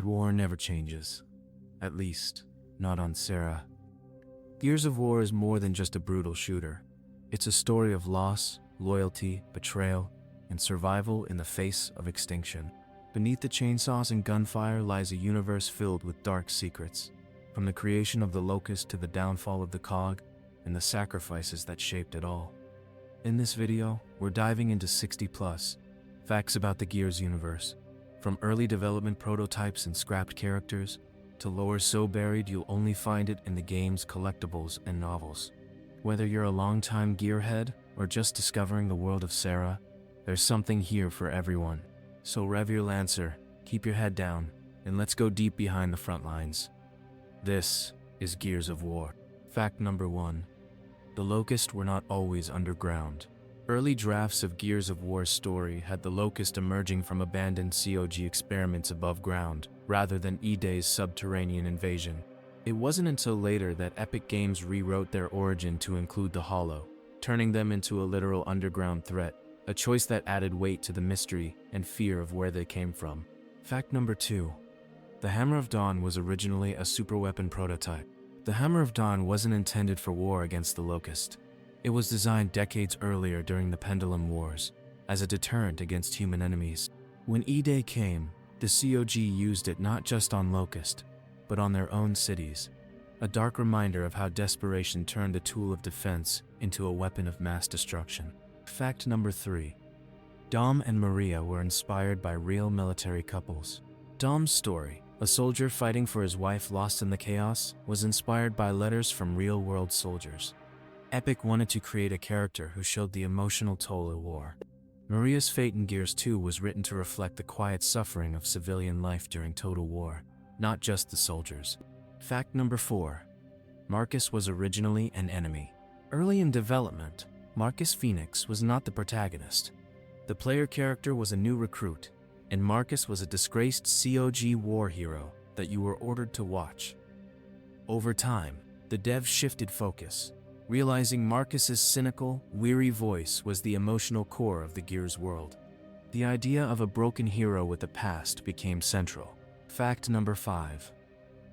war never changes. At least, not on Sera. Gears of War is more than just a brutal shooter. It's a story of loss, loyalty, betrayal, and survival in the face of extinction. Beneath the chainsaws and gunfire lies a universe filled with dark secrets, from the creation of the Locust to the downfall of the Cog, and the sacrifices that shaped it all. In this video, we're diving into 60+ facts about the Gears universe, from early development prototypes and scrapped characters, to lore so buried you'll only find it in the game's collectibles and novels. Whether you're a longtime gearhead or just discovering the world of Sera, there's something here for everyone. So rev your Lancer, keep your head down, and let's go deep behind the front lines. This is Gears of War. Fact number 1. The Locust were not always underground. Early drafts of Gears of War's story had the Locust emerging from abandoned COG experiments above ground, rather than E-Day's subterranean invasion. It wasn't until later that Epic Games rewrote their origin to include the Hollow, turning them into a literal underground threat, a choice that added weight to the mystery and fear of where they came from. Fact number 2. The Hammer of Dawn was originally a superweapon prototype. The Hammer of Dawn wasn't intended for war against the Locust. It was designed decades earlier during the Pendulum Wars, as a deterrent against human enemies. When E-Day came, the COG used it not just on Locust, but on their own cities, a dark reminder of how desperation turned a tool of defense into a weapon of mass destruction. Fact number 3. Dom and Maria were inspired by real military couples. Dom's story, a soldier fighting for his wife lost in the chaos, was inspired by letters from real-world soldiers. Epic wanted to create a character who showed the emotional toll of war. Maria's fate in Gears 2 was written to reflect the quiet suffering of civilian life during total war, not just the soldiers. Fact number 4. Marcus was originally an enemy. Early in development, Marcus Phoenix was not the protagonist. The player character was a new recruit, and Marcus was a disgraced COG war hero that you were ordered to watch. Over time, the devs shifted focus, realizing Marcus's cynical, weary voice was the emotional core of the Gears world. The idea of a broken hero with a past became central. Fact number 5.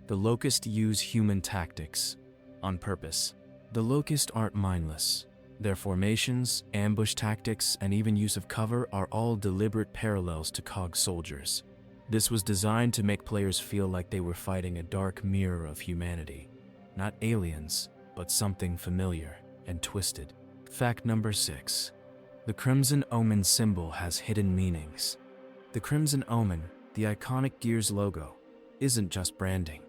The Locust use human tactics on purpose. The Locust aren't mindless. Their formations, ambush tactics, and even use of cover are all deliberate parallels to COG soldiers. This was designed to make players feel like they were fighting a dark mirror of humanity. Not aliens, but something familiar and twisted. Fact number 6. The Crimson Omen symbol has hidden meanings. The Crimson Omen, the iconic Gears logo, isn't just branding.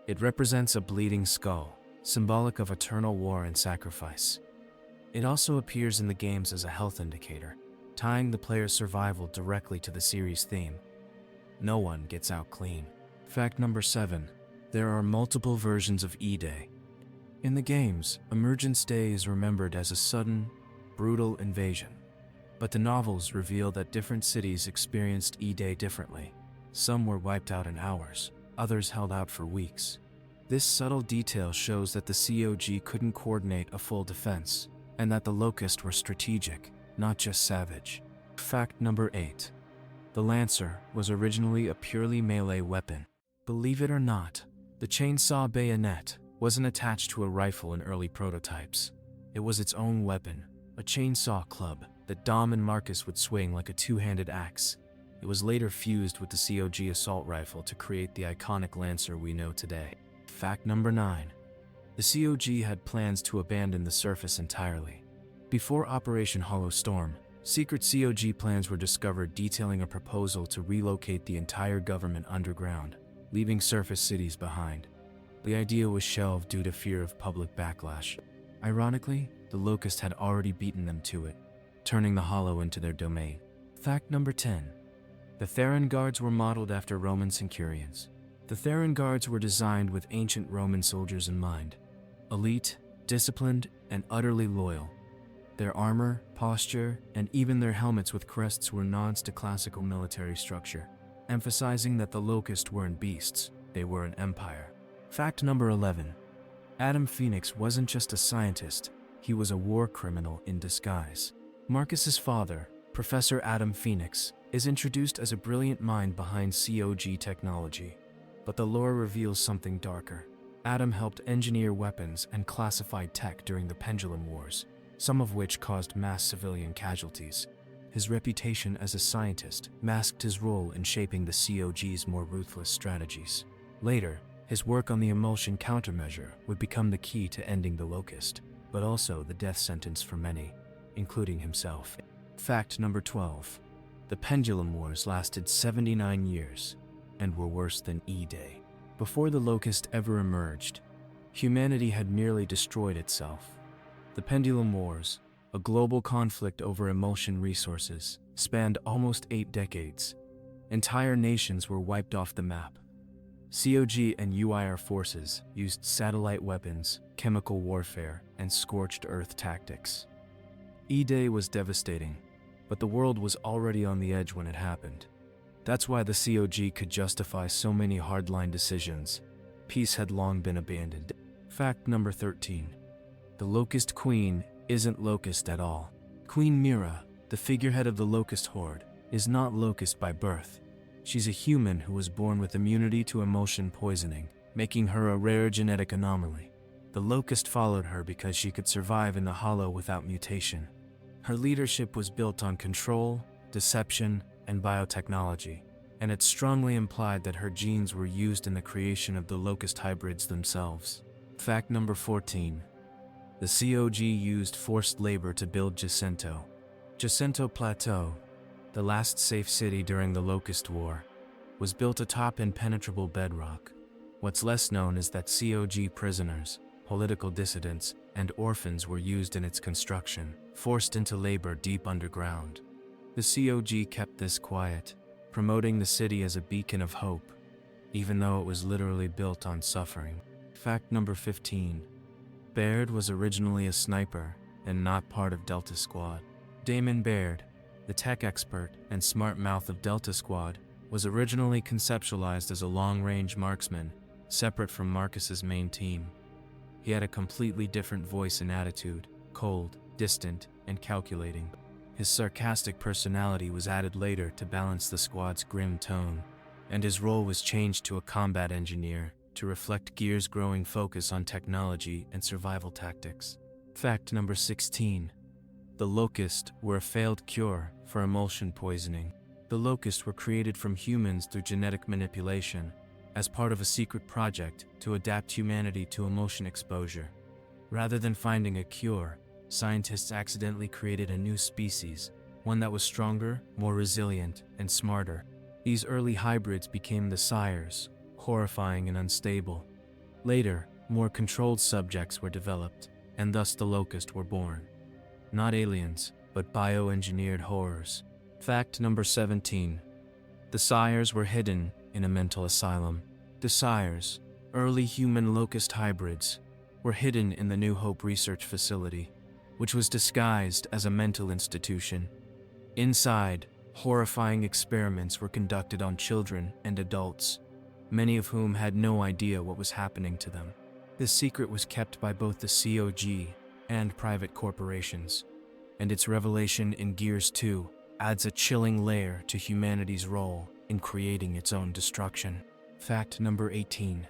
It represents a bleeding skull, symbolic of eternal war and sacrifice. It also appears in the games as a health indicator, tying the player's survival directly to the series' theme. No one gets out clean. Fact number 7. There are multiple versions of E-Day. In the games, Emergence Day is remembered as a sudden, brutal invasion. But the novels reveal that different cities experienced E-Day differently. Some were wiped out in hours, others held out for weeks. This subtle detail shows that the COG couldn't coordinate a full defense, and that the Locust were strategic, not just savage. Fact number 8. The Lancer was originally a purely melee weapon. Believe it or not, the chainsaw bayonet wasn't attached to a rifle in early prototypes. It was its own weapon, a chainsaw club that Dom and Marcus would swing like a two-handed axe. It was later fused with the COG assault rifle to create the iconic Lancer we know today. Fact number 9. The COG had plans to abandon the surface entirely. Before Operation Hollow Storm, secret COG plans were discovered detailing a proposal to relocate the entire government underground, leaving surface cities behind. The idea was shelved due to fear of public backlash. Ironically, the Locust had already beaten them to it, turning the Hollow into their domain. Fact number 10. The Theron Guards were modeled after Roman centurions. The Theron Guards were designed with ancient Roman soldiers in mind. Elite, disciplined, and utterly loyal. Their armor, posture, and even their helmets with crests were nods to classical military structure, emphasizing that the Locust weren't beasts, they were an empire. Fact number 11. Adam Phoenix wasn't just a scientist, he was a war criminal in disguise. Marcus's father, Professor Adam Phoenix, is introduced as a brilliant mind behind COG technology. But the lore reveals something darker. Adam helped engineer weapons and classified tech during the Pendulum Wars, some of which caused mass civilian casualties. His reputation as a scientist masked his role in shaping the COG's more ruthless strategies. Later, his work on the emulsion countermeasure would become the key to ending the Locust, but also the death sentence for many, including himself. Fact number 12. The Pendulum Wars lasted 79 years and were worse than E-Day. Before the Locust ever emerged, humanity had nearly destroyed itself. The Pendulum Wars, a global conflict over emulsion resources, spanned almost 8 decades. Entire nations were wiped off the map. COG and UIR forces used satellite weapons, chemical warfare, and scorched earth tactics. E-Day was devastating, but the world was already on the edge when it happened. That's why the COG could justify so many hardline decisions. Peace had long been abandoned. Fact number 13. The Locust Queen isn't Locust at all. Queen Myrrah, the figurehead of the Locust Horde, is not Locust by birth. She's a human who was born with immunity to emulsion poisoning, making her a rare genetic anomaly. The Locust followed her because she could survive in the Hollow without mutation. Her leadership was built on control, deception, and biotechnology, and it strongly implied that her genes were used in the creation of the Locust hybrids themselves. Fact number 14. The COG used forced labor to build Jacinto. Jacinto Plateau, the last safe city during the Locust War, was built atop impenetrable bedrock. What's less known is that COG prisoners, political dissidents, and orphans were used in its construction, forced into labor deep underground. The COG kept this quiet, promoting the city as a beacon of hope, even though it was literally built on suffering. Fact number 15. Baird was originally a sniper and not part of Delta Squad. Damon Baird, the tech expert and smart mouth of Delta Squad, was originally conceptualized as a long-range marksman, separate from Marcus's main team. He had a completely different voice and attitude, cold, distant, and calculating. His sarcastic personality was added later to balance the squad's grim tone, and his role was changed to a combat engineer to reflect Gear's growing focus on technology and survival tactics. Fact number 16. The Locust were a failed cure for emulsion poisoning. The Locust were created from humans through genetic manipulation, as part of a secret project to adapt humanity to emulsion exposure. Rather than finding a cure, scientists accidentally created a new species, one that was stronger, more resilient, and smarter. These early hybrids became the sires, horrifying and unstable. Later, more controlled subjects were developed, and thus the Locust were born. Not aliens, but bioengineered horrors. Fact number 17. The sires were hidden in a mental asylum. The sires, early human Locust hybrids, were hidden in the New Hope Research Facility, which was disguised as a mental institution. Inside, horrifying experiments were conducted on children and adults, many of whom had no idea what was happening to them. This secret was kept by both the COG and private corporations, and its revelation in Gears 2 adds a chilling layer to humanity's role in creating its own destruction. Fact number 18.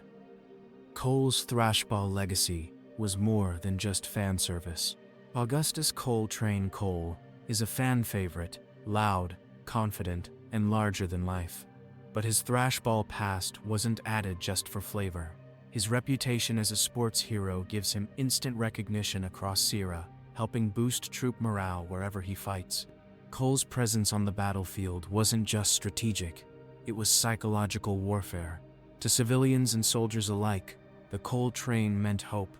Cole's Thrashball legacy was more than just fan service. Augustus Cole Train Cole is a fan favorite, loud, confident, and larger than life. But his Thrashball past wasn't added just for flavor. His reputation as a sports hero gives him instant recognition across Sera, helping boost troop morale wherever he fights. Cole's presence on the battlefield wasn't just strategic, it was psychological warfare. To civilians and soldiers alike, the Cole Train meant hope.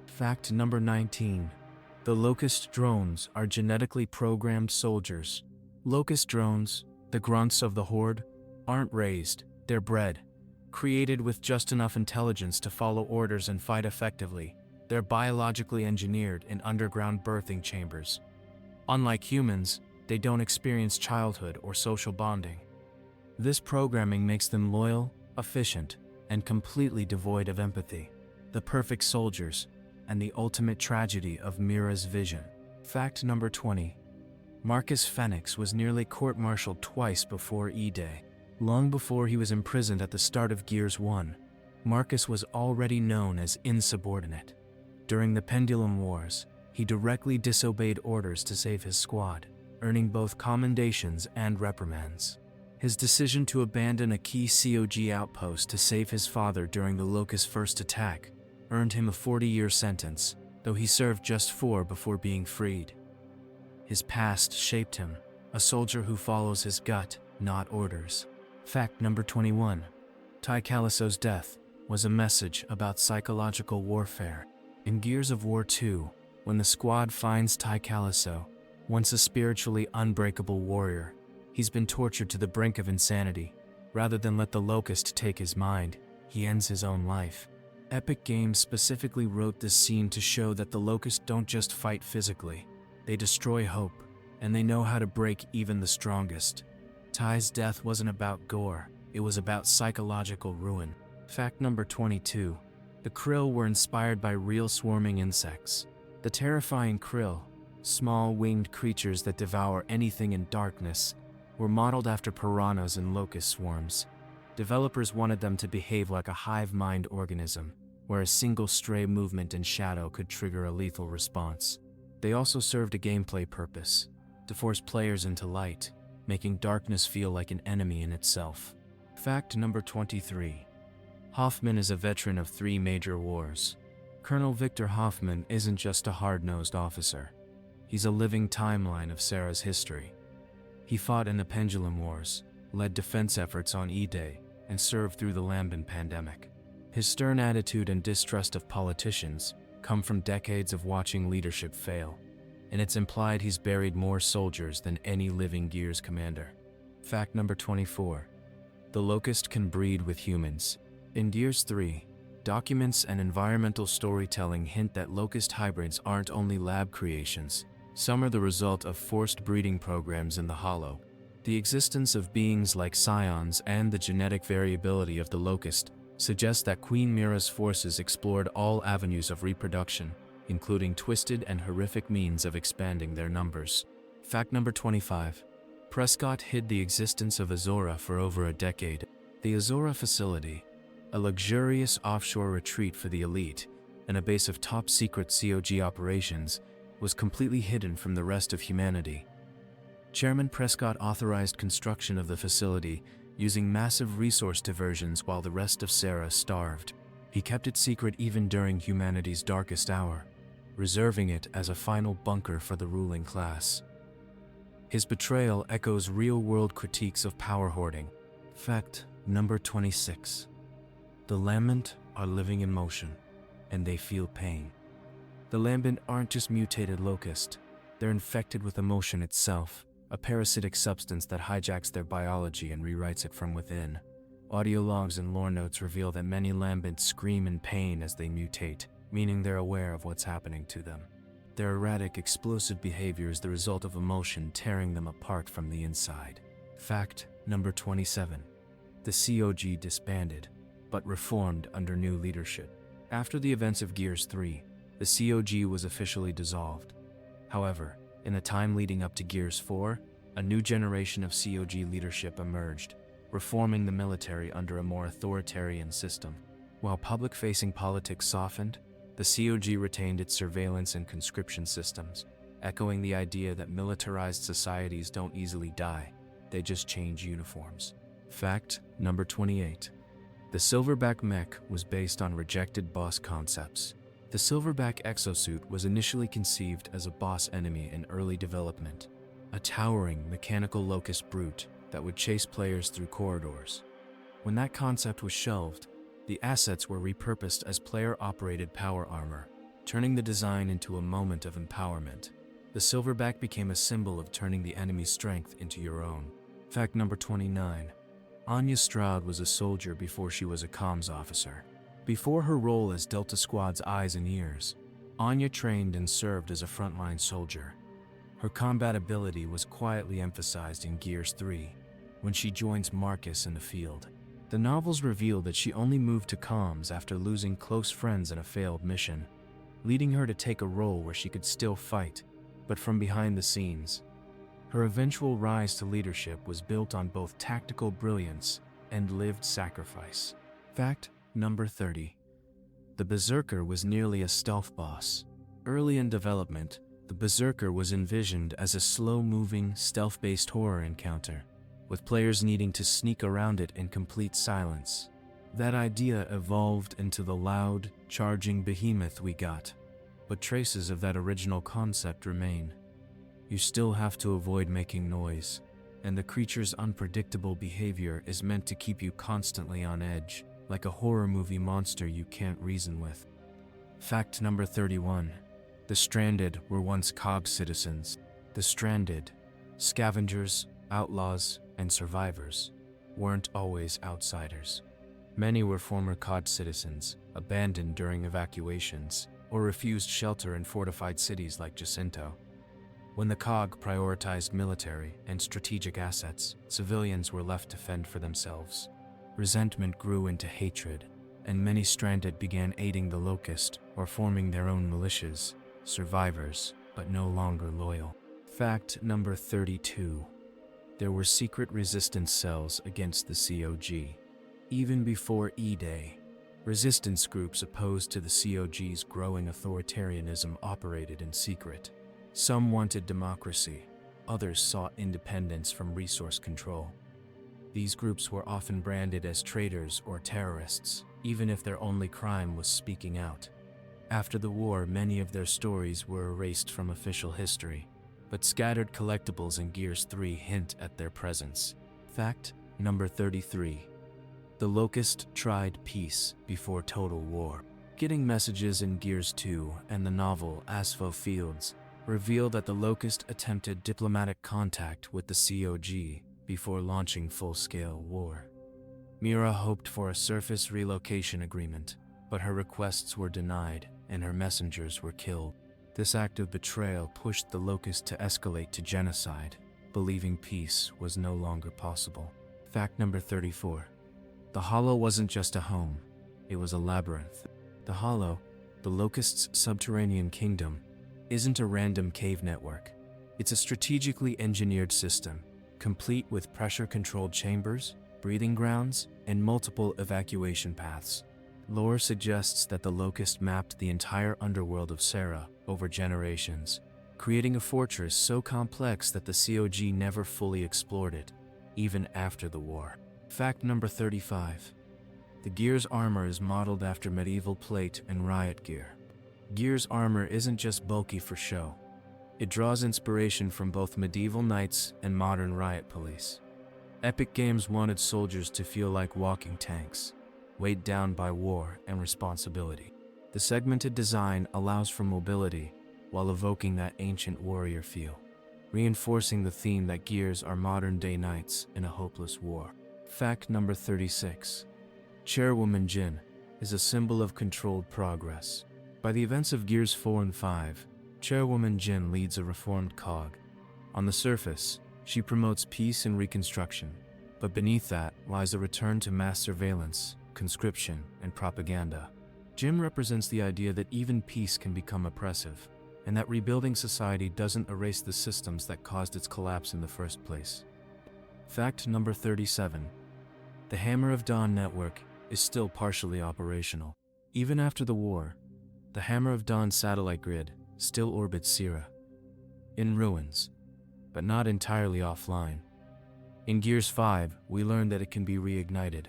Fact number 19. The Locust drones are genetically programmed soldiers. Locust drones, the grunts of the Horde, aren't raised, they're bred. Created with just enough intelligence to follow orders and fight effectively, they're biologically engineered in underground birthing chambers. Unlike humans, they don't experience childhood or social bonding. This programming makes them loyal, efficient, and completely devoid of empathy. The perfect soldiers, and the ultimate tragedy of Myrrah's vision. Fact number 20. Marcus Fenix was nearly court-martialed twice before E-Day. Long before he was imprisoned at the start of Gears 1, Marcus was already known as insubordinate. During the Pendulum Wars, he directly disobeyed orders to save his squad, earning both commendations and reprimands. His decision to abandon a key COG outpost to save his father during the Locust's first attack earned him a 40-year sentence, though he served just 4 before being freed. His past shaped him, a soldier who follows his gut, not orders. Fact number 21. Ty Caliso's death was a message about psychological warfare. In Gears of War 2, when the squad finds Ty Caliso, once a spiritually unbreakable warrior, he's been tortured to the brink of insanity. Rather than let the Locust take his mind, he ends his own life. Epic Games specifically wrote this scene to show that the Locust don't just fight physically, they destroy hope, and they know how to break even the strongest. Ty's death wasn't about gore, it was about psychological ruin. Fact number 22. The krill were inspired by real swarming insects. The terrifying krill, small winged creatures that devour anything in darkness, were modeled after piranhas and locust swarms. Developers wanted them to behave like a hive mind organism, where a single stray movement in shadow could trigger a lethal response. They also served a gameplay purpose, to force players into light, making darkness feel like an enemy in itself. Fact number 23. Hoffman is a veteran of 3 major wars. Colonel Victor Hoffman isn't just a hard-nosed officer. He's a living timeline of Sera's history. He fought in the Pendulum Wars, led defense efforts on E-Day, and served through the Lambent pandemic. His stern attitude and distrust of politicians come from decades of watching leadership fail, and it's implied he's buried more soldiers than any living Gears commander. Fact number 24. The Locust can breed with humans. In Gears 3, documents and environmental storytelling hint that Locust hybrids aren't only lab creations, some are the result of forced breeding programs in the Hollow. The existence of beings like scions and the genetic variability of the Locust suggests that Queen Myrrah's forces explored all avenues of reproduction, including twisted and horrific means of expanding their numbers. Fact number 25. Prescott hid the existence of Azora for over a decade. The Azora facility, a luxurious offshore retreat for the elite and a base of top-secret COG operations, was completely hidden from the rest of humanity. Chairman Prescott authorized construction of the facility using massive resource diversions while the rest of Sera starved. He kept it secret even during humanity's darkest hour, reserving it as a final bunker for the ruling class. His betrayal echoes real-world critiques of power hoarding. Fact number 26. The Lambent are living in motion, and they feel pain. The Lambent aren't just mutated Locust, they're infected with emotion itself, a parasitic substance that hijacks their biology and rewrites it from within. Audio logs and lore notes reveal that many Lambents scream in pain as they mutate, meaning they're aware of what's happening to them. Their erratic, explosive behavior is the result of emotion tearing them apart from the inside. Fact number 27. The COG disbanded, but reformed under new leadership. After the events of Gears 3, the COG was officially dissolved. However, in the time leading up to Gears 4, a new generation of COG leadership emerged, reforming the military under a more authoritarian system. While public-facing politics softened, the COG retained its surveillance and conscription systems, echoing the idea that militarized societies don't easily die, they just change uniforms. Fact number 28. The Silverback mech was based on rejected boss concepts. The Silverback exosuit was initially conceived as a boss enemy in early development, a towering mechanical locust brute that would chase players through corridors. When that concept was shelved, the assets were repurposed as player-operated power armor, turning the design into a moment of empowerment. The Silverback became a symbol of turning the enemy's strength into your own. Fact number 29. Anya Stroud was a soldier before she was a comms officer. Before her role as Delta Squad's eyes and ears, Anya trained and served as a frontline soldier. Her combat ability was quietly emphasized in Gears 3, when she joins Marcus in the field. The novels reveal that she only moved to comms after losing close friends in a failed mission, leading her to take a role where she could still fight, but from behind the scenes. Her eventual rise to leadership was built on both tactical brilliance and lived sacrifice. Fact number 30. The Berserker was nearly a stealth boss. Early in development, the Berserker was envisioned as a slow-moving, stealth-based horror encounter, with players needing to sneak around it in complete silence. That idea evolved into the loud, charging behemoth we got, but traces of that original concept remain. You still have to avoid making noise, and the creature's unpredictable behavior is meant to keep you constantly on edge, like a horror movie monster you can't reason with. Fact number 31. The Stranded were once COG citizens. The Stranded, scavengers, outlaws, and survivors, weren't always outsiders. Many were former COG citizens, abandoned during evacuations, or refused shelter in fortified cities like Jacinto. When the COG prioritized military and strategic assets, civilians were left to fend for themselves. Resentment grew into hatred, and many Stranded began aiding the Locust or forming their own militias, survivors, but no longer loyal. Fact number 32. There were secret resistance cells against the COG. Even before E-Day, resistance groups opposed to the COG's growing authoritarianism operated in secret. Some wanted democracy, others sought independence from resource control. These groups were often branded as traitors or terrorists, even if their only crime was speaking out. After the war, many of their stories were erased from official history, but scattered collectibles in Gears 3 hint at their presence. Fact number 33. The Locust tried peace before total war. Getting messages in Gears 2 and the novel Aspho Fields reveal that the Locust attempted diplomatic contact with the COG before launching full-scale war. Myrrah hoped for a surface relocation agreement, but her requests were denied and her messengers were killed. This act of betrayal pushed the Locust to escalate to genocide, believing peace was no longer possible. Fact number 34. The Hollow wasn't just a home, it was a labyrinth. The Hollow, the Locust's subterranean kingdom, isn't a random cave network. It's a strategically engineered system, complete with pressure-controlled chambers, breeding grounds, and multiple evacuation paths. Lore suggests that the Locust mapped the entire underworld of Sera over generations, creating a fortress so complex that the COG never fully explored it, even after the war. Fact number 35. The Gears armor is modeled after medieval plate and riot gear. Gears armor isn't just bulky for show. It draws inspiration from both medieval knights and modern riot police. Epic Games wanted soldiers to feel like walking tanks, weighed down by war and responsibility. The segmented design allows for mobility while evoking that ancient warrior feel, reinforcing the theme that Gears are modern-day knights in a hopeless war. Fact number 36. Chairwoman Jin is a symbol of controlled progress. By the events of Gears 4 and 5, Chairwoman Jin leads a reformed COG. On the surface, she promotes peace and reconstruction, but beneath that lies a return to mass surveillance, conscription, and propaganda. Jin represents the idea that even peace can become oppressive, and that rebuilding society doesn't erase the systems that caused its collapse in the first place. Fact number 37. The Hammer of Dawn network is still partially operational. Even after the war, the Hammer of Dawn satellite grid still orbits Sera, in ruins, but not entirely offline. In Gears 5, we learned that it can be reignited,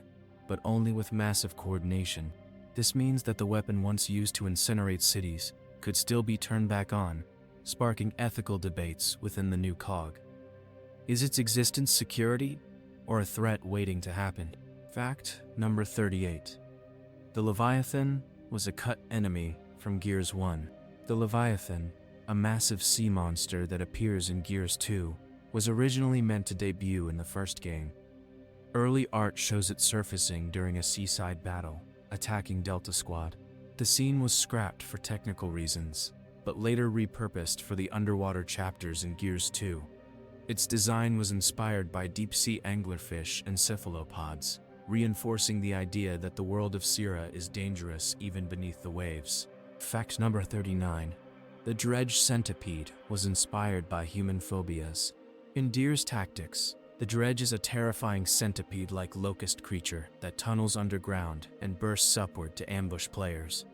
but only with massive coordination. This means that the weapon once used to incinerate cities could still be turned back on, sparking ethical debates within the new COG. Is its existence security, or a threat waiting to happen? Fact number 38. The Leviathan was a cut enemy from Gears 1. The Leviathan, a massive sea monster that appears in Gears 2, was originally meant to debut in the first game. Early art shows it surfacing during a seaside battle, attacking Delta Squad. The scene was scrapped for technical reasons, but later repurposed for the underwater chapters in Gears 2. Its design was inspired by deep-sea anglerfish and cephalopods, reinforcing the idea that the world of Sera is dangerous even beneath the waves. Fact number 39. The Dredge Centipede was inspired by human phobias. In Deer's tactics, the dredge is a terrifying centipede-like locust creature that tunnels underground and bursts upward to ambush players.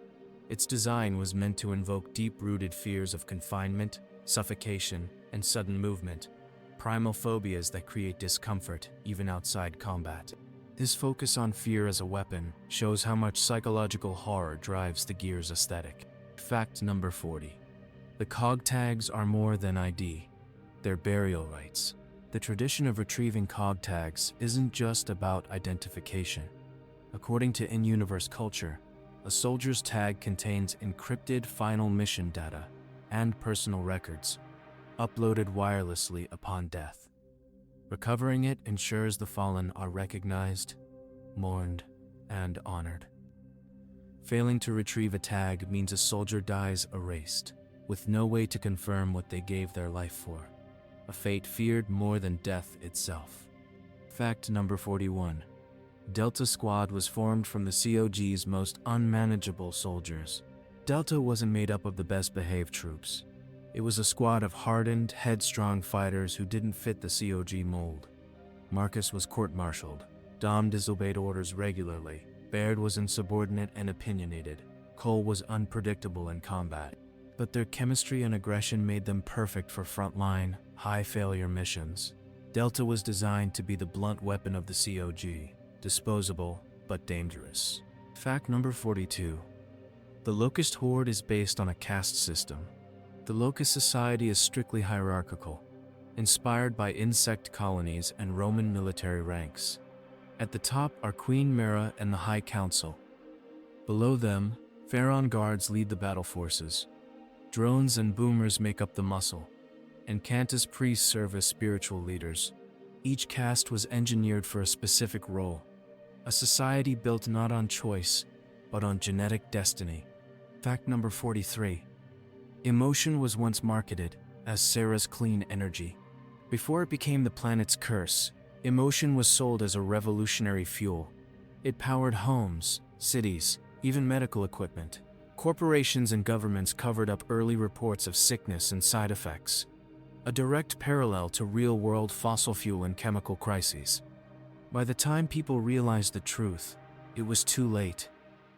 Its design was meant to invoke deep-rooted fears of confinement, suffocation, and sudden movement, primal phobias that create discomfort even outside combat. This focus on fear as a weapon shows how much psychological horror drives the gear's aesthetic. Fact number 40. The cog tags are more than ID. They're burial rites. The tradition of retrieving cog tags isn't just about identification. According to in-universe culture, a soldier's tag contains encrypted final mission data and personal records, uploaded wirelessly upon death. Recovering it ensures the fallen are recognized, mourned, and honored. Failing to retrieve a tag means a soldier dies erased, with no way to confirm what they gave their life for. A fate feared more than death itself. Fact number 41. Delta Squad was formed from the COG's most unmanageable soldiers. Delta wasn't made up of the best-behaved troops. It was a squad of hardened, headstrong fighters who didn't fit the COG mold. Marcus was court-martialed. Dom disobeyed orders regularly. Baird was insubordinate and opinionated. Cole was unpredictable in combat. But their chemistry and aggression made them perfect for frontline, high-failure missions. Delta was designed to be the blunt weapon of the COG, disposable but dangerous. Fact number 42. The Locust Horde is based on a caste system. The Locust society is strictly hierarchical, inspired by insect colonies and Roman military ranks. At the top are Queen Myrrah and the High Council. Below them, Pharaon guards lead the battle forces. Drones and boomers make up the muscle, and Cantus priests serve as spiritual leaders. Each caste was engineered for a specific role, a society built not on choice, but on genetic destiny. Fact number 43. Emotion was once marketed as Sera's clean energy. Before it became the planet's curse, emotion was sold as a revolutionary fuel. It powered homes, cities, even medical equipment. Corporations and governments covered up early reports of sickness and side effects, a direct parallel to real-world fossil fuel and chemical crises. By the time people realized the truth, it was too late.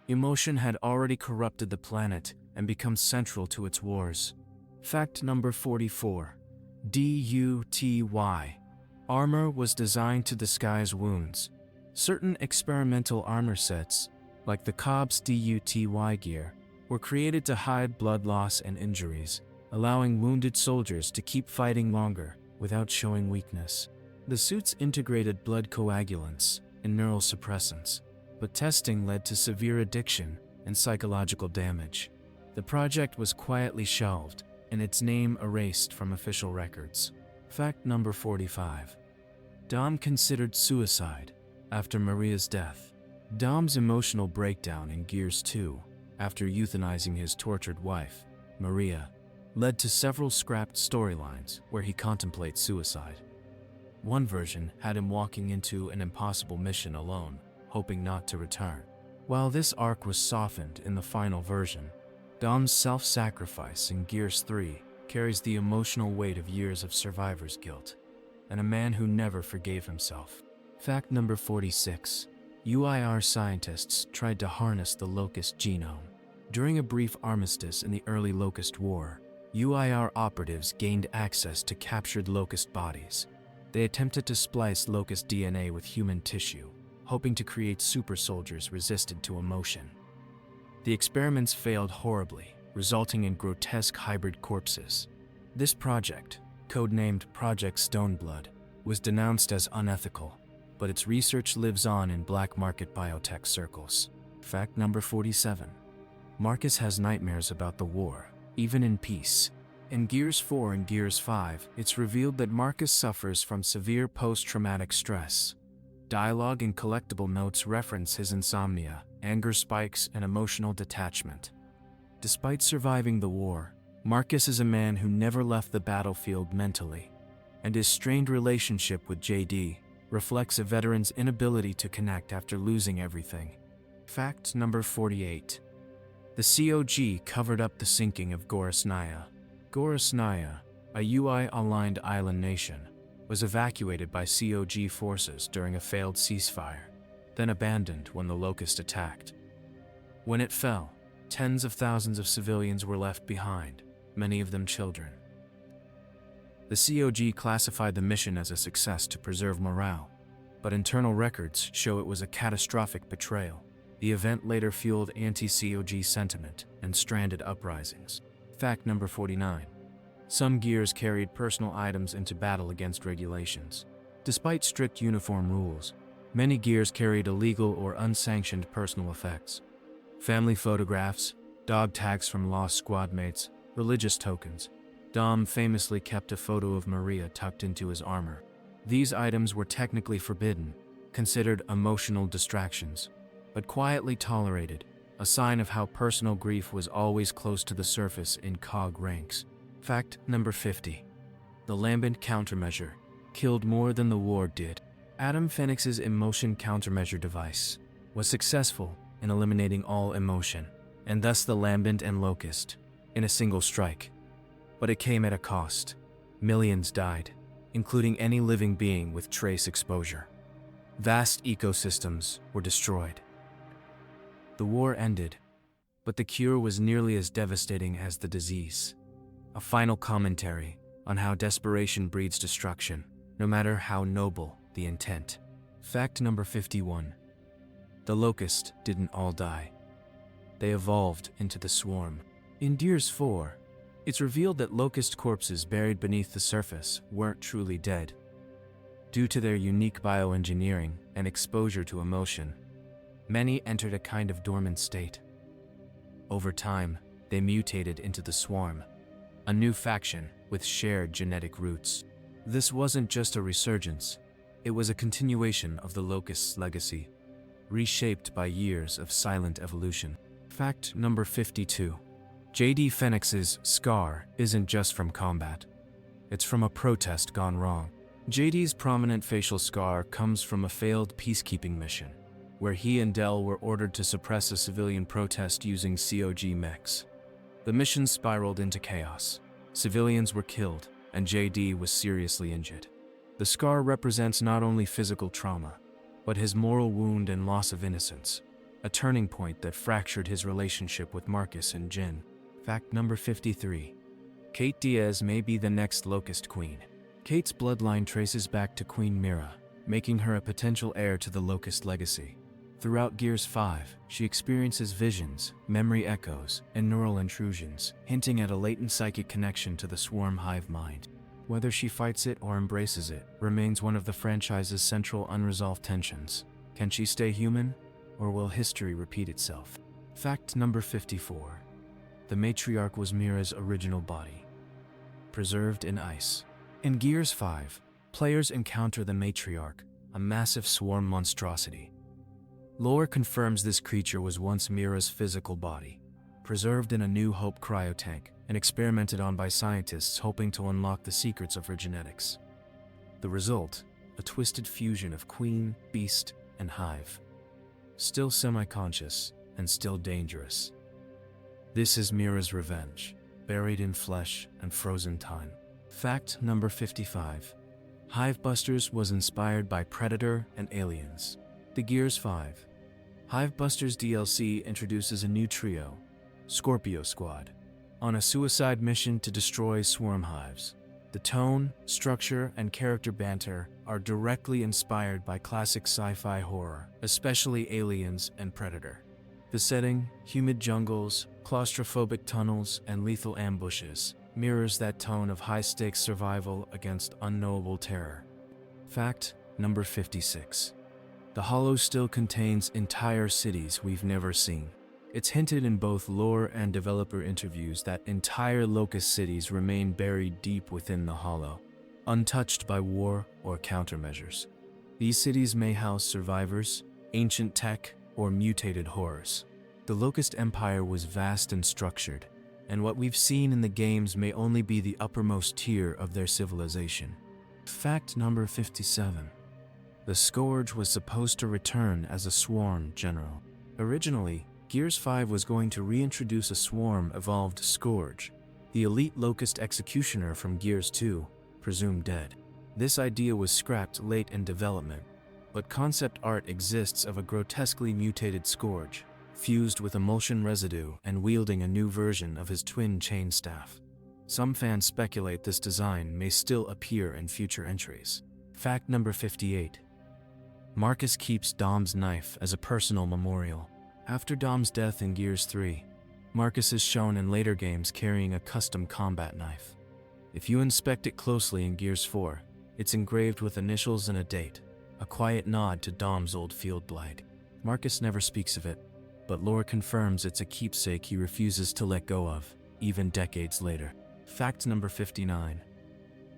Emotion had already corrupted the planet and become central to its wars. Fact number 44. DUTY. Armor was designed to disguise wounds. Certain experimental armor sets, like the Cobb's DUTY gear, were created to hide blood loss and injuries, allowing wounded soldiers to keep fighting longer without showing weakness. The suits integrated blood coagulants and neural suppressants, but testing led to severe addiction and psychological damage. The project was quietly shelved and its name erased from official records. Fact number 45. Dom considered suicide after Maria's death. Dom's emotional breakdown in Gears 2, after euthanizing his tortured wife, Maria, led to several scrapped storylines where he contemplates suicide. One version had him walking into an impossible mission alone, hoping not to return. While this arc was softened in the final version, Dom's self-sacrifice in Gears 3 carries the emotional weight of years of survivor's guilt, and a man who never forgave himself. Fact number 46. UIR scientists tried to harness the Locust genome. During a brief armistice in the early Locust War, UIR operatives gained access to captured Locust bodies. They attempted to splice Locust DNA with human tissue, hoping to create super soldiers resistant to emotion. The experiments failed horribly, resulting in grotesque hybrid corpses. This project, codenamed Project Stoneblood, was denounced as unethical, but its research lives on in black market biotech circles. Fact number 47. Marcus has nightmares about the war, even in peace. In Gears 4 and Gears 5, it's revealed that Marcus suffers from severe post-traumatic stress. Dialogue and collectible notes reference his insomnia, anger spikes, and emotional detachment. Despite surviving the war, Marcus is a man who never left the battlefield mentally, and his strained relationship with JD reflects a veteran's inability to connect after losing everything. Fact number 48. The COG covered up the sinking of Gorasnaya. Gorasnaya, a UI-aligned island nation, was evacuated by COG forces during a failed ceasefire, then abandoned when the Locust attacked. When it fell, tens of thousands of civilians were left behind, many of them children. The COG classified the mission as a success to preserve morale, but internal records show it was a catastrophic betrayal. The event later fueled anti-COG sentiment and stranded uprisings. Fact number 49. Some gears carried personal items into battle against regulations. Despite strict uniform rules, many gears carried illegal or unsanctioned personal effects. Family photographs, dog tags from lost squad mates, religious tokens. Dom famously kept a photo of Maria tucked into his armor. These items were technically forbidden, considered emotional distractions, but quietly tolerated, a sign of how personal grief was always close to the surface in COG ranks. Fact number 50. The Lambent countermeasure killed more than the war did. Adam Phoenix's emotion countermeasure device was successful in eliminating all emotion, and thus the Lambent and Locust, in a single strike. But it came at a cost. Millions died, including any living being with trace exposure. Vast ecosystems were destroyed. The war ended, but the cure was nearly as devastating as the disease. A final commentary on how desperation breeds destruction, no matter how noble the intent. Fact number 51. The Locust didn't all die. They evolved into the Swarm. In Gears 4, it's revealed that Locust corpses buried beneath the surface weren't truly dead. Due to their unique bioengineering and exposure to emotion, many entered a kind of dormant state. Over time, they mutated into the Swarm, a new faction with shared genetic roots. This wasn't just a resurgence, it was a continuation of the Locust's legacy, reshaped by years of silent evolution. Fact number 52. JD Phoenix's scar isn't just from combat. It's from a protest gone wrong. JD's prominent facial scar comes from a failed peacekeeping mission, where he and Dell were ordered to suppress a civilian protest using COG mechs. The mission spiraled into chaos. Civilians were killed, and JD was seriously injured. The scar represents not only physical trauma, but his moral wound and loss of innocence, a turning point that fractured his relationship with Marcus and Jin. Fact number 53. Kait Diaz may be the next Locust Queen. Kait's bloodline traces back to Queen Myrrah, making her a potential heir to the Locust legacy. Throughout Gears 5, she experiences visions, memory echoes, and neural intrusions, hinting at a latent psychic connection to the Swarm hive mind. Whether she fights it or embraces it remains one of the franchise's central unresolved tensions. Can she stay human, or will history repeat itself? Fact number 54. The matriarch was Myrrah's original body, preserved in ice. In Gears 5, players encounter the matriarch, a massive swarm monstrosity. Lore confirms this creature was once Myrrah's physical body, preserved in a New Hope cryotank and experimented on by scientists hoping to unlock the secrets of her genetics. The result, a twisted fusion of Queen, Beast, and Hive. Still semi-conscious and still dangerous. This is Myrrah's revenge, buried in flesh and frozen time. Fact number 55. Hivebusters was inspired by Predator and Aliens. The Gears 5. Hivebusters DLC introduces a new trio, Scorpio Squad, on a suicide mission to destroy swarm hives. The tone, structure, and character banter are directly inspired by classic sci-fi horror, especially Aliens and Predator. The setting, humid jungles, claustrophobic tunnels, and lethal ambushes, mirrors that tone of high-stakes survival against unknowable terror. Fact number 56. The Hollow still contains entire cities we've never seen. It's hinted in both lore and developer interviews that entire Locust cities remain buried deep within the Hollow, untouched by war or countermeasures. These cities may house survivors, ancient tech, or mutated horrors. The Locust Empire was vast and structured, and what we've seen in the games may only be the uppermost tier of their civilization. Fact number 57. The Scourge was supposed to return as a swarm general. Originally, Gears 5 was going to reintroduce a swarm-evolved Scourge, the elite Locust executioner from Gears 2, presumed dead. This idea was scrapped late in development, but concept art exists of a grotesquely mutated Scourge, fused with emulsion residue and wielding a new version of his twin chain staff. Some fans speculate this design may still appear in future entries. Fact number 58. Marcus keeps Dom's knife as a personal memorial. After Dom's death in Gears 3, Marcus is shown in later games carrying a custom combat knife. If you inspect it closely in Gears 4, it's engraved with initials and a date, a quiet nod to Dom's old field blade. Marcus never speaks of it, but lore confirms it's a keepsake he refuses to let go of, even decades later. Fact number 59.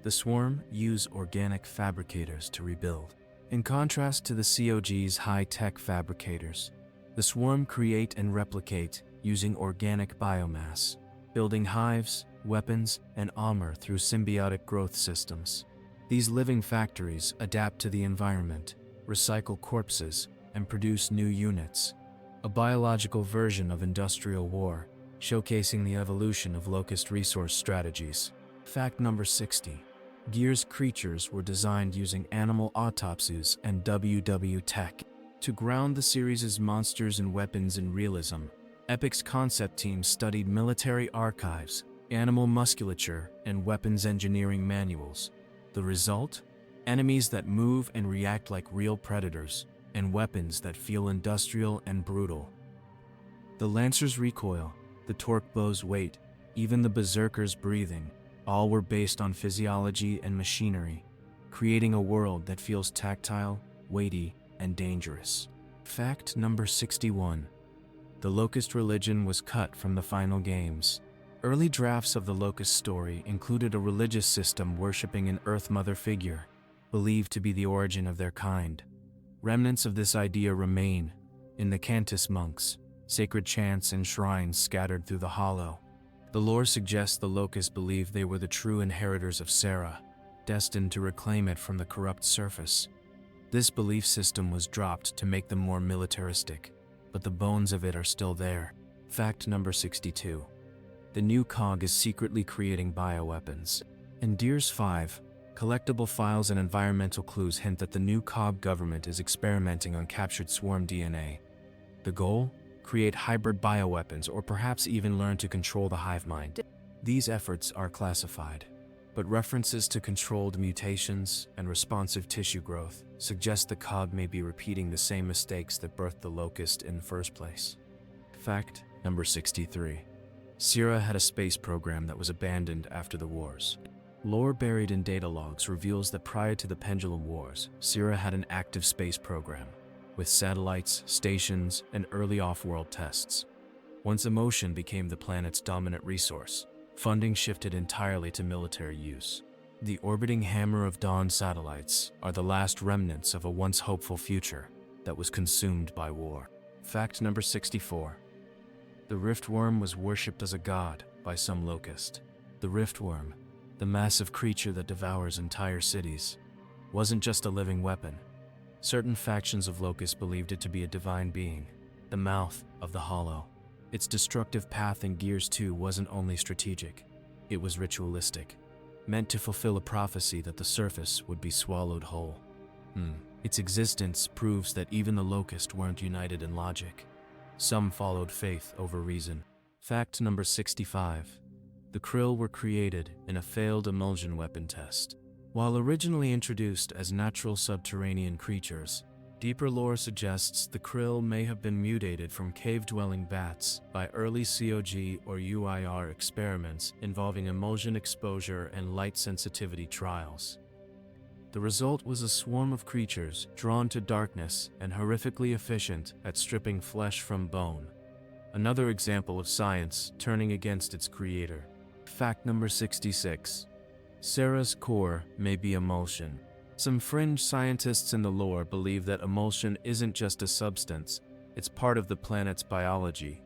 The Swarm use organic fabricators to rebuild. In contrast to the COG's high-tech fabricators, the Swarm create and replicate using organic biomass, building hives, weapons, and armor through symbiotic growth systems. These living factories adapt to the environment, recycle corpses, and produce new units, a biological version of industrial war, showcasing the evolution of Locust resource strategies. Fact number 60. Gears creatures were designed using animal autopsies and WW tech. To ground the series' monsters and weapons in realism, Epic's concept team studied military archives, animal musculature, and weapons engineering manuals. The result? Enemies that move and react like real predators, and weapons that feel industrial and brutal. The Lancer's recoil, the Torque Bow's weight, even the Berserker's breathing, all were based on physiology and machinery, creating a world that feels tactile, weighty, and dangerous. Fact number 61. The Locust religion was cut from the final games. Early drafts of the Locust story included a religious system worshipping an Earth Mother figure, believed to be the origin of their kind. Remnants of this idea remain in the Cantus monks, sacred chants and shrines scattered through the hollow. The lore suggests the Locusts believed they were the true inheritors of Sera, destined to reclaim it from the corrupt surface. This belief system was dropped to make them more militaristic, but the bones of it are still there. Fact number 62. The new COG is secretly creating bioweapons. In Gears 5, collectible files and environmental clues hint that the new COG government is experimenting on captured swarm DNA. The goal? Create hybrid bioweapons or perhaps even learn to control the hive mind. These efforts are classified, but references to controlled mutations and responsive tissue growth suggest the COG may be repeating the same mistakes that birthed the Locust in the first place. Fact number 63. Sera had a space program that was abandoned after the wars. Lore buried in data logs reveals that prior to the Pendulum Wars, Sera had an active space program, with satellites, stations, and early off-world tests. Once emotion became the planet's dominant resource, funding shifted entirely to military use. The orbiting Hammer of Dawn satellites are the last remnants of a once hopeful future that was consumed by war. Fact number 64. The Riftworm was worshipped as a god by some Locust. The Riftworm, the massive creature that devours entire cities, wasn't just a living weapon. Certain factions of Locust believed it to be a divine being, the mouth of the Hollow. Its destructive path in Gears 2 wasn't only strategic, it was ritualistic, meant to fulfill a prophecy that the surface would be swallowed whole. Its existence proves that even the Locust weren't united in logic. Some followed faith over reason. Fact number 65. The Krill were created in a failed emulsion weapon test. While originally introduced as natural subterranean creatures, deeper lore suggests the Krill may have been mutated from cave-dwelling bats by early COG or UIR experiments involving emulsion exposure and light sensitivity trials. The result was a swarm of creatures drawn to darkness and horrifically efficient at stripping flesh from bone. Another example of science turning against its creator. Fact number 66. Sera's core may be emulsion. Some fringe scientists in the lore believe that emulsion isn't just a substance, it's part of the planet's biology.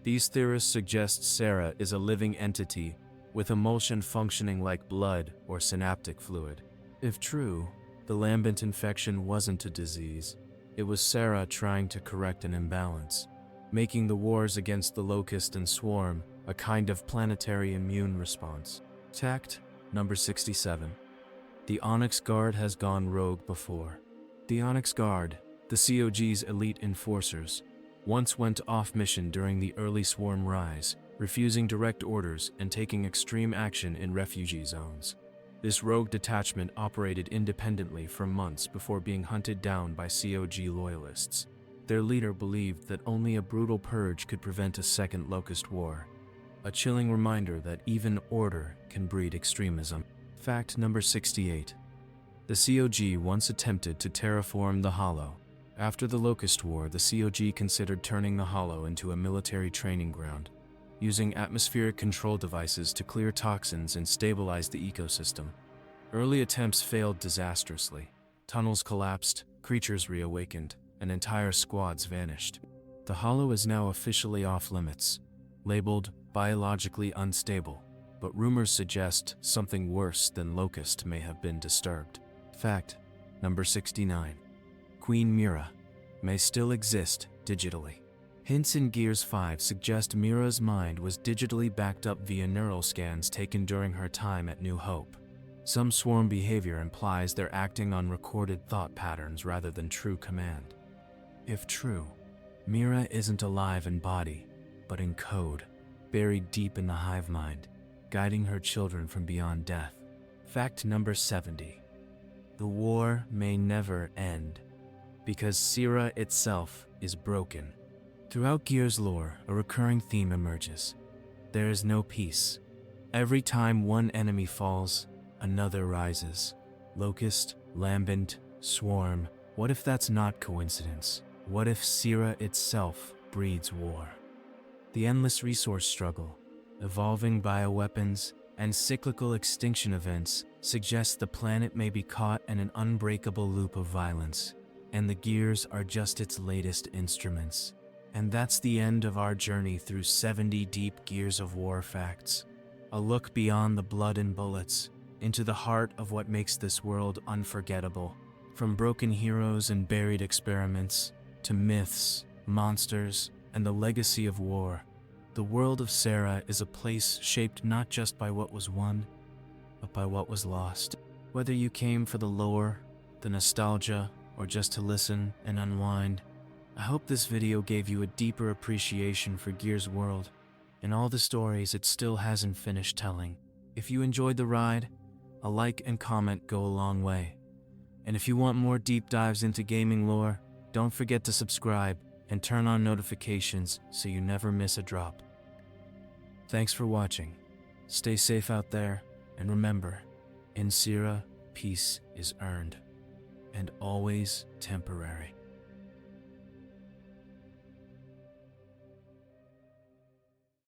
These theorists suggest Sera is a living entity, with emulsion functioning like blood or synaptic fluid. If true, the lambent infection wasn't a disease. It was Sera trying to correct an imbalance, making the wars against the Locust and Swarm a kind of planetary immune response. Fact number 67. The Onyx Guard has gone rogue before. The Onyx Guard, the COG's elite enforcers, once went off mission during the early swarm rise, refusing direct orders and taking extreme action in refugee zones. This rogue detachment operated independently for months before being hunted down by COG loyalists. Their leader believed that only a brutal purge could prevent a second Locust war. A chilling reminder that even order can breed extremism. Fact number 68. The COG once attempted to terraform the Hollow. After the Locust War, the COG considered turning the Hollow into a military training ground, using atmospheric control devices to clear toxins and stabilize the ecosystem. Early attempts failed disastrously. Tunnels collapsed, creatures reawakened, and entire squads vanished. The Hollow is now officially off-limits, labeled biologically unstable, but rumors suggest something worse than Locust may have been disturbed. Fact number 69. Queen Myrrah may still exist digitally. Hints in Gears 5 suggest Myrrah's mind was digitally backed up via neural scans taken during her time at New Hope. Some swarm behavior implies they're acting on recorded thought patterns rather than true command. If true, Myrrah isn't alive in body, but in code, buried deep in the hive mind, guiding her children from beyond death. Fact number 70. The war may never end, because Sera itself is broken. Throughout Gears lore, a recurring theme emerges. There is no peace. Every time one enemy falls, another rises. Locust, Lambent, Swarm. What if that's not coincidence? What if Sera itself breeds war? The endless resource struggle, evolving bioweapons, and cyclical extinction events suggest the planet may be caught in an unbreakable loop of violence, and the Gears are just its latest instruments. And that's the end of our journey through 70 deep Gears of War facts. A look beyond the blood and bullets, into the heart of what makes this world unforgettable. From broken heroes and buried experiments, to myths, monsters, and the legacy of war, the world of Sera is a place shaped not just by what was won, but by what was lost. Whether you came for the lore, the nostalgia, or just to listen and unwind, I hope this video gave you a deeper appreciation for Gears' world and all the stories it still hasn't finished telling. If you enjoyed the ride, a like and comment go a long way. And if you want more deep dives into gaming lore, don't forget to subscribe and turn on notifications so you never miss a drop. Thanks for watching. Stay safe out there, and remember, in Sera, peace is earned, and always temporary.